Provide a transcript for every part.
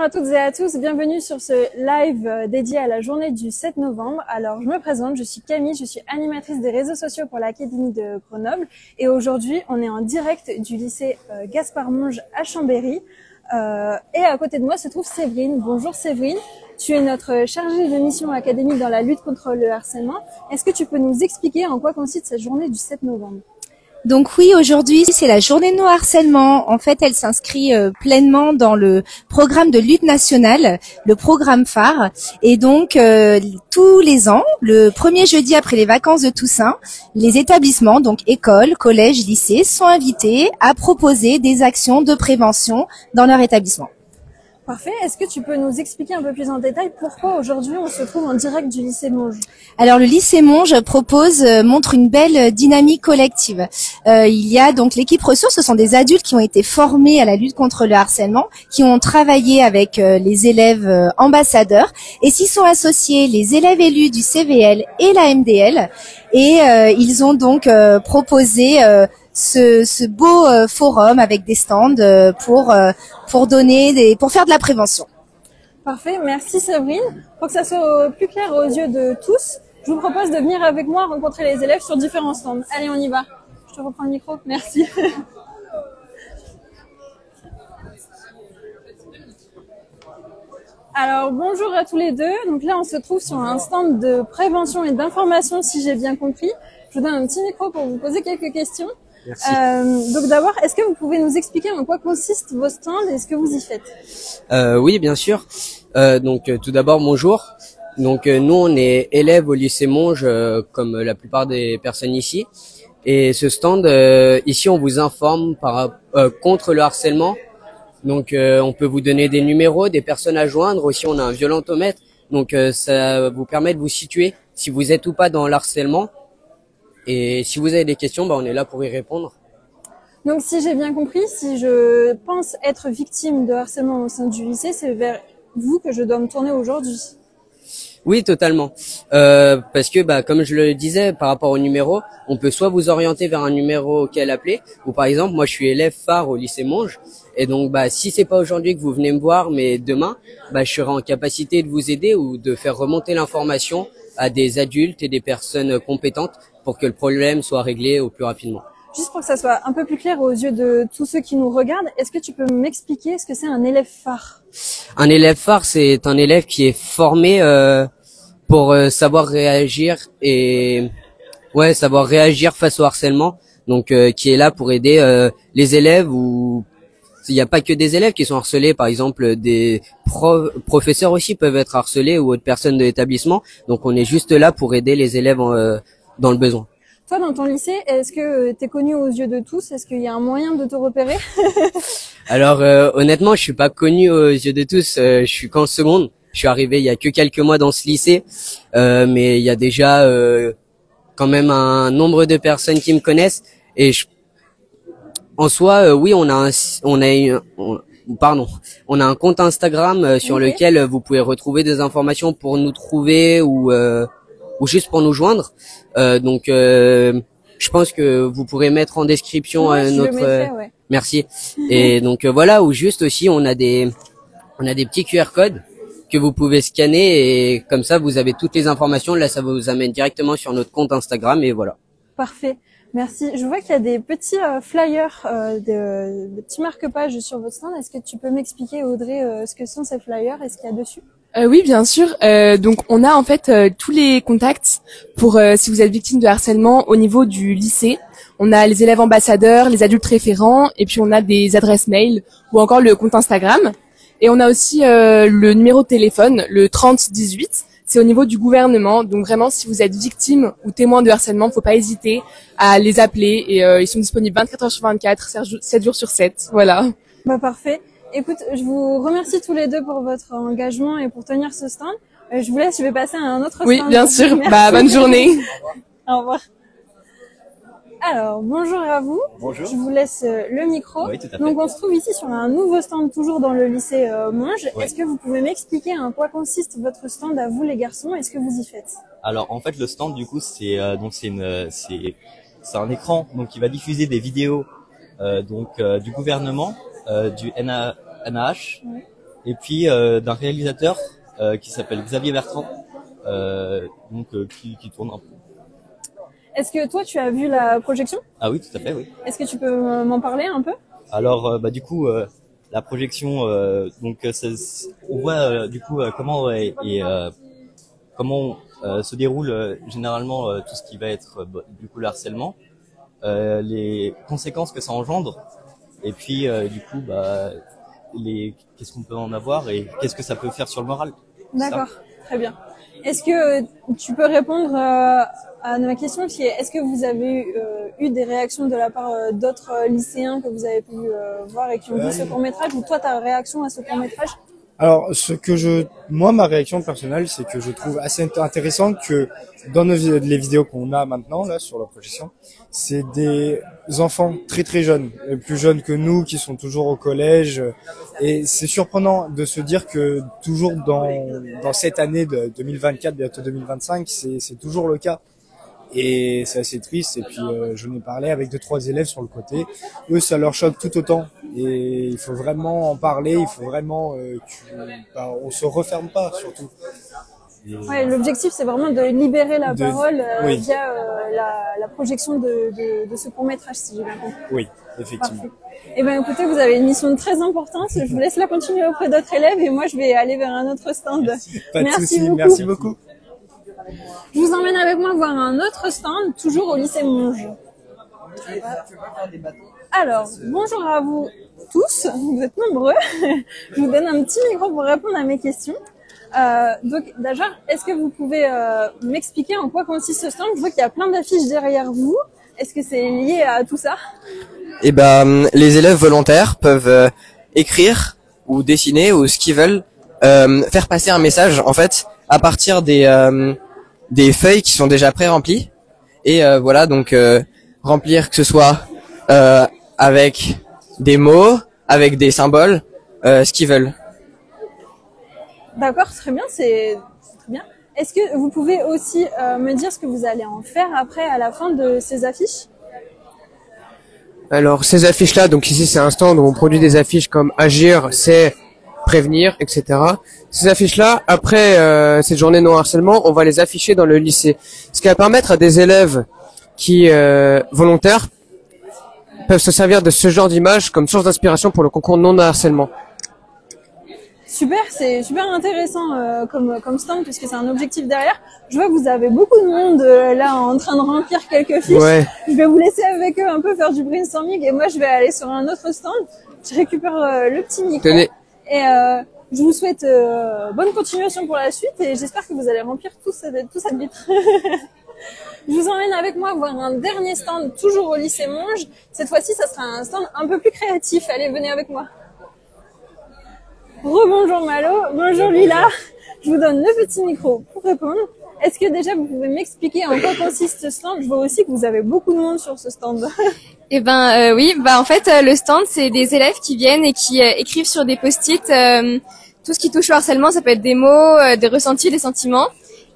à toutes et à tous, bienvenue sur ce live dédié à la journée du 7 novembre. Alors, je me présente, je suis Camille, je suis animatrice des réseaux sociaux pour l'Académie de Grenoble. Et aujourd'hui, on est en direct du lycée Gaspard Monge à Chambéry. Et à côté de moi se trouve Séverine. Bonjour Séverine, tu es notre chargée de mission académique dans la lutte contre le harcèlement. Est-ce que tu peux nous expliquer en quoi consiste cette journée du 7 novembre ? Donc oui, aujourd'hui, c'est la journée non harcèlement. En fait, elle s'inscrit pleinement dans le programme de lutte nationale, le programme phare. Et donc, tous les ans, le premier jeudi après les vacances de Toussaint, les établissements, donc écoles, collèges, lycées, sont invités à proposer des actions de prévention dans leur établissement. Parfait. Est-ce que tu peux nous expliquer un peu plus en détail pourquoi aujourd'hui on se trouve en direct du lycée Monge ? Alors le lycée Monge montre une belle dynamique collective. Il y a donc l'équipe ressources, ce sont des adultes qui ont été formés à la lutte contre le harcèlement, qui ont travaillé avec les élèves ambassadeurs et s'y sont associés les élèves élus du CVL et la MDL et ils ont donc proposé ce beau forum avec des stands pour faire de la prévention. Parfait, merci Séverine. Pour que ça soit plus clair aux yeux de tous, je vous propose de venir avec moi rencontrer les élèves sur différents stands. Allez, on y va. Je te reprends le micro, merci. Alors, bonjour à tous les deux. Donc là, on se trouve sur un stand de prévention et d'information, si j'ai bien compris. Je vous donne un petit micro pour vous poser quelques questions. Donc d'abord, est-ce que vous pouvez nous expliquer en quoi consistent vos stands et ce que vous y faites ? Oui, bien sûr. Tout d'abord, bonjour. Donc nous, on est élèves au lycée Monge, comme la plupart des personnes ici. Et ce stand, ici, on vous informe contre le harcèlement. Donc on peut vous donner des numéros, des personnes à joindre. Aussi, on a un violentomètre. Donc ça vous permet de vous situer si vous êtes ou pas dans le harcèlement. Et si vous avez des questions, on est là pour y répondre. Donc si j'ai bien compris, si je pense être victime de harcèlement au sein du lycée, c'est vers vous que je dois me tourner aujourd'hui. Oui, totalement. Parce que comme je le disais, par rapport au numéro, on peut soit vous orienter vers un numéro auquel appeler, ou par exemple, moi je suis élève phare au lycée Monge, et donc si c'est pas aujourd'hui que vous venez me voir, mais demain, je serai en capacité de vous aider ou de faire remonter l'information à des adultes et des personnes compétentes pour que le problème soit réglé au plus rapidement. Juste pour que ça soit un peu plus clair aux yeux de tous ceux qui nous regardent, est-ce que tu peux m'expliquer ce que c'est un élève phare ? Un élève phare, c'est un élève qui est formé pour savoir réagir face au harcèlement. Donc qui est là pour aider les élèves ou il n'y a pas que des élèves qui sont harcelés, par exemple des professeurs aussi peuvent être harcelés ou autres personnes de l'établissement. Donc on est juste là pour aider les élèves dans le besoin. Toi, dans ton lycée, est-ce que tu es connu aux yeux de tous ? Est-ce qu'il y a un moyen de te repérer ? Alors honnêtement, je suis pas connu aux yeux de tous. Je suis qu'en seconde. Je suis arrivé il y a que quelques mois dans ce lycée, mais il y a déjà quand même un nombre de personnes qui me connaissent. Et en soi, oui, on a un compte Instagram sur lequel vous pouvez retrouver des informations pour nous trouver ou juste pour nous joindre. Je pense que vous pourrez mettre en description ouais. Merci. Et donc voilà, ou juste aussi on a des petits QR codes que vous pouvez scanner et comme ça vous avez toutes les informations. Là, ça vous amène directement sur notre compte Instagram et voilà. Parfait. Merci. Je vois qu'il y a des petits flyers, de petits marque-pages sur votre stand. Est-ce que tu peux m'expliquer, Audrey, ce que sont ces flyers et ce qu'il y a dessus ? Oui, bien sûr. Donc, on a en fait tous les contacts pour si vous êtes victime de harcèlement au niveau du lycée. On a les élèves ambassadeurs, les adultes référents, et puis on a des adresses mail ou encore le compte Instagram. Et on a aussi le numéro de téléphone, le 3018. C'est au niveau du gouvernement. Donc vraiment, si vous êtes victime ou témoin de harcèlement, faut pas hésiter à les appeler. Et ils sont disponibles 24 heures sur 24, 7 jours sur 7. Voilà. Parfait. Écoute, je vous remercie tous les deux pour votre engagement et pour tenir ce stand. Je vous laisse, je vais passer à un autre stand. Oui, bien sûr. Merci. Bonne journée. Au revoir. Alors, bonjour à vous. Bonjour. Je vous laisse le micro. Oui, tout à fait. Donc, on se trouve ici sur un nouveau stand, toujours dans le lycée Monge. Oui. Est-ce que vous pouvez m'expliquer en quoi consiste votre stand à vous, les garçons, et ce que vous y faites ? Alors, en fait, le stand, du coup, c'est un écran donc qui va diffuser des vidéos du gouvernement, du NAH, Oui. et puis d'un réalisateur qui s'appelle Xavier Bertrand, qui tourne un peu. Est-ce que toi, tu as vu la projection? Ah oui, tout à fait, oui. Est-ce que tu peux m'en parler un peu? Alors, du coup, la projection, on voit du coup comment comment se déroule généralement tout ce qui va être du coup le harcèlement, les conséquences que ça engendre, et puis du coup, qu'est-ce qu'on peut en avoir et qu'est-ce que ça peut faire sur le moral. D'accord, très bien. Est-ce que tu peux répondre à ma question qui est, est-ce que vous avez eu des réactions de la part d'autres lycéens que vous avez pu voir et qui ont vu ce court-métrage, ou toi ta réaction à ce court-métrage? Alors, moi, ma réaction personnelle, c'est que je trouve assez intéressant que dans les vidéos qu'on a maintenant, là, sur la projection, c'est des enfants très très jeunes, plus jeunes que nous, qui sont toujours au collège. Et c'est surprenant de se dire que toujours dans cette année de 2024, bientôt 2025, c'est toujours le cas. Et c'est assez triste. Et puis j'en ai parlé avec 2-3 élèves sur le côté. Eux, ça leur choque tout autant. Et il faut vraiment en parler. Il faut vraiment on se referme pas, surtout. Ouais, l'objectif c'est vraiment de libérer la parole via la projection de ce court-métrage, si j'ai bien compris. Oui, effectivement. Parfait. Eh ben écoutez, vous avez une mission très importante. Je vous laisse la continuer auprès d'autres élèves et moi je vais aller vers un autre stand. Pas de souci, beaucoup. Merci beaucoup. Je vous emmène avec moi voir un autre stand, toujours au lycée Monge. Alors, bonjour à vous tous, vous êtes nombreux. Je vous donne un petit micro pour répondre à mes questions. Donc déjà, est-ce que vous pouvez m'expliquer en quoi consiste ce stand? Je vois qu'il y a plein d'affiches derrière vous. Est-ce que c'est lié à tout ça? Eh ben, les élèves volontaires peuvent écrire ou dessiner ou ce qu'ils veulent, faire passer un message en fait à partir des feuilles qui sont déjà pré-remplies et voilà, donc remplir que ce soit avec des mots, avec des symboles, ce qu'ils veulent. D'accord, très bien, c'est très bien. Est-ce que vous pouvez aussi me dire ce que vous allez en faire après, à la fin de ces affiches? Alors ces affiches-là, donc ici c'est un stand où on produit des affiches comme agir, c'est, prévenir, etc. Ces affiches-là, après cette journée non harcèlement, on va les afficher dans le lycée. Ce qui va permettre à des élèves qui, volontaires, peuvent se servir de ce genre d'images comme source d'inspiration pour le concours non harcèlement. Super, c'est super intéressant comme stand puisque c'est un objectif derrière. Je vois que vous avez beaucoup de monde là en train de remplir quelques fiches. Ouais. Je vais vous laisser avec eux un peu faire du brainstorming et moi je vais aller sur un autre stand. Je récupère le petit micro. Tenez. Et je vous souhaite bonne continuation pour la suite et j'espère que vous allez remplir tout cette vitre. Je vous emmène avec moi voir un dernier stand toujours au lycée Monge. Cette fois-ci, ça sera un stand un peu plus créatif. Allez, venez avec moi. Rebonjour Malo, bonjour Lila. Je vous donne le petit micro pour répondre. Est-ce que déjà vous pouvez m'expliquer en quoi consiste ce stand? Je vois aussi que vous avez beaucoup de monde sur ce stand. Eh ben oui, en fait le stand c'est des élèves qui viennent et qui écrivent sur des post-it tout ce qui touche au harcèlement, ça peut être des mots, des ressentis, des sentiments.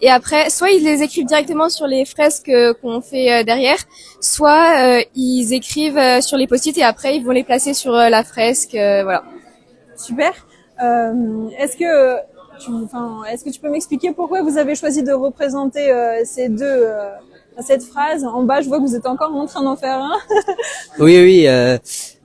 Et après, soit ils les écrivent directement sur les fresques qu'on fait derrière, soit ils écrivent sur les post-it et après ils vont les placer sur la fresque, voilà. Super. Est-ce que tu peux m'expliquer pourquoi vous avez choisi de représenter cette phrase? En bas, je vois que vous êtes encore en train d'en faire un. Oui.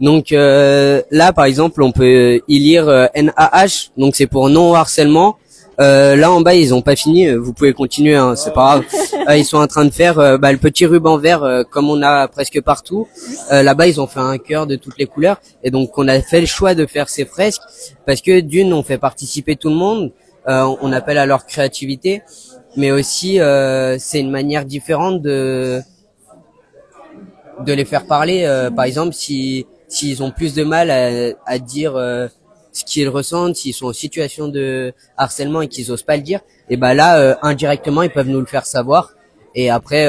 Donc là, par exemple, on peut y lire NaH, donc c'est pour non harcèlement. Là en bas, ils ont pas fini. Vous pouvez continuer, hein, c'est pas grave. Ils sont en train de faire le petit ruban vert comme on a presque partout. Là-bas, ils ont fait un cœur de toutes les couleurs. Et donc, on a fait le choix de faire ces fresques parce que d'une, on fait participer tout le monde. On appelle à leur créativité, mais aussi c'est une manière différente de les faire parler. Par exemple, s'ils ont plus de mal à dire ce qu'ils ressentent, s'ils sont en situation de harcèlement et qu'ils osent pas le dire, et ben là indirectement ils peuvent nous le faire savoir et après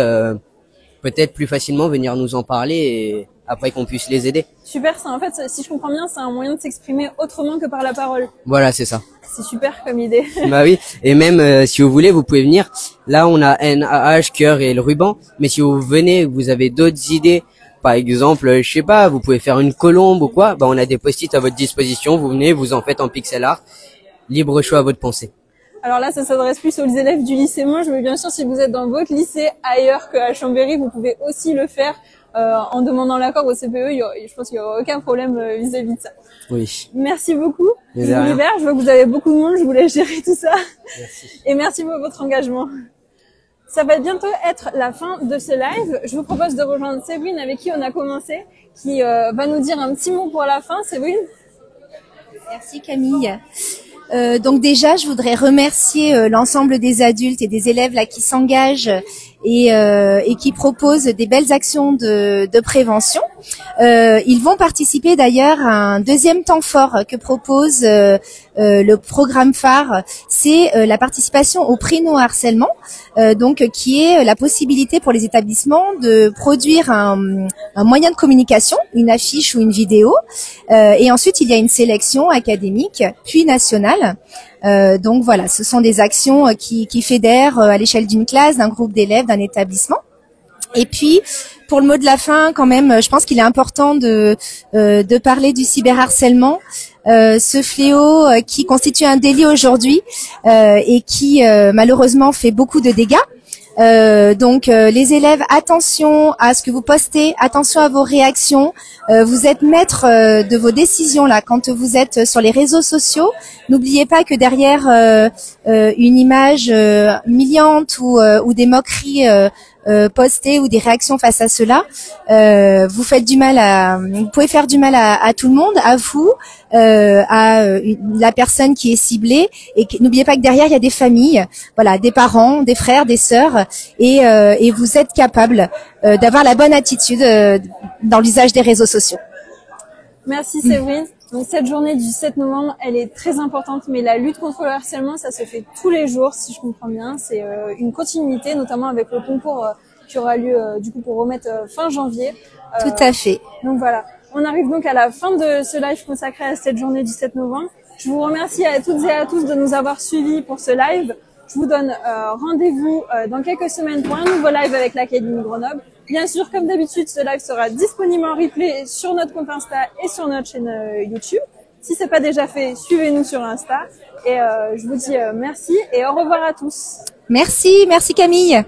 peut-être plus facilement venir nous en parler et après qu'on puisse les aider. Super, ça en fait, si je comprends bien, c'est un moyen de s'exprimer autrement que par la parole. Voilà, c'est ça. C'est super comme idée. Bah oui, et même si vous voulez, vous pouvez venir. Là, on a NaH, cœur et le ruban, mais si vous venez, vous avez d'autres idées Par exemple, je sais pas, vous pouvez faire une colombe ou quoi. Bah, on a des post-it à votre disposition. Vous venez, vous en faites en pixel art. Libre choix à votre pensée. Alors là, ça s'adresse plus aux élèves du lycée Monge, mais bien sûr, si vous êtes dans votre lycée ailleurs qu'à Chambéry, vous pouvez aussi le faire en demandant l'accord au CPE. Je pense qu'il n'y aura aucun problème vis-à-vis de ça. Oui. Merci beaucoup. Mais Je vous rien. libère. Je vois que vous avez beaucoup de monde. Je vous laisse gérer tout ça. Merci. Et merci pour votre engagement. Ça va bientôt être la fin de ce live. Je vous propose de rejoindre Séverine avec qui on a commencé, qui va nous dire un petit mot pour la fin. Séverine? Merci Camille. Donc déjà, je voudrais remercier l'ensemble des adultes et des élèves là qui s'engagent et qui proposent des belles actions de prévention. Ils vont participer d'ailleurs à un deuxième temps fort que propose le programme phare, c'est la participation au prix No Harcèlement, donc qui est la possibilité pour les établissements de produire un moyen de communication, une affiche ou une vidéo, et ensuite il y a une sélection académique puis nationale. Donc voilà, ce sont des actions qui fédèrent à l'échelle d'une classe, d'un groupe d'élèves, d'un établissement. Et puis, pour le mot de la fin, quand même, je pense qu'il est important de parler du cyberharcèlement, ce fléau qui constitue un délit aujourd'hui et qui malheureusement fait beaucoup de dégâts. Donc les élèves, attention à ce que vous postez, attention à vos réactions. Vous êtes maître de vos décisions là quand vous êtes sur les réseaux sociaux. N'oubliez pas que derrière une image humiliante ou des moqueries postées ou des réactions face à cela, vous pouvez faire du mal à tout le monde, à vous, à la personne qui est ciblée. Et n'oubliez pas que derrière il y a des familles, voilà, des parents, des frères, des sœurs, et vous êtes capable d'avoir la bonne attitude dans l'usage des réseaux sociaux. Merci Séverine. Donc cette journée du 7 novembre, elle est très importante, mais la lutte contre le harcèlement, ça se fait tous les jours, si je comprends bien. C'est une continuité, notamment avec le concours qui aura lieu du coup pour remettre fin janvier. Tout à fait. Donc voilà, on arrive donc à la fin de ce live consacré à cette journée du 7 novembre. Je vous remercie à toutes et à tous de nous avoir suivis pour ce live. Je vous donne rendez-vous dans quelques semaines pour un nouveau live avec l'Académie Grenoble. Bien sûr, comme d'habitude, ce live sera disponible en replay sur notre compte Insta et sur notre chaîne YouTube. Si c'est pas déjà fait, suivez-nous sur Insta. Et je vous dis merci et au revoir à tous. Merci Camille.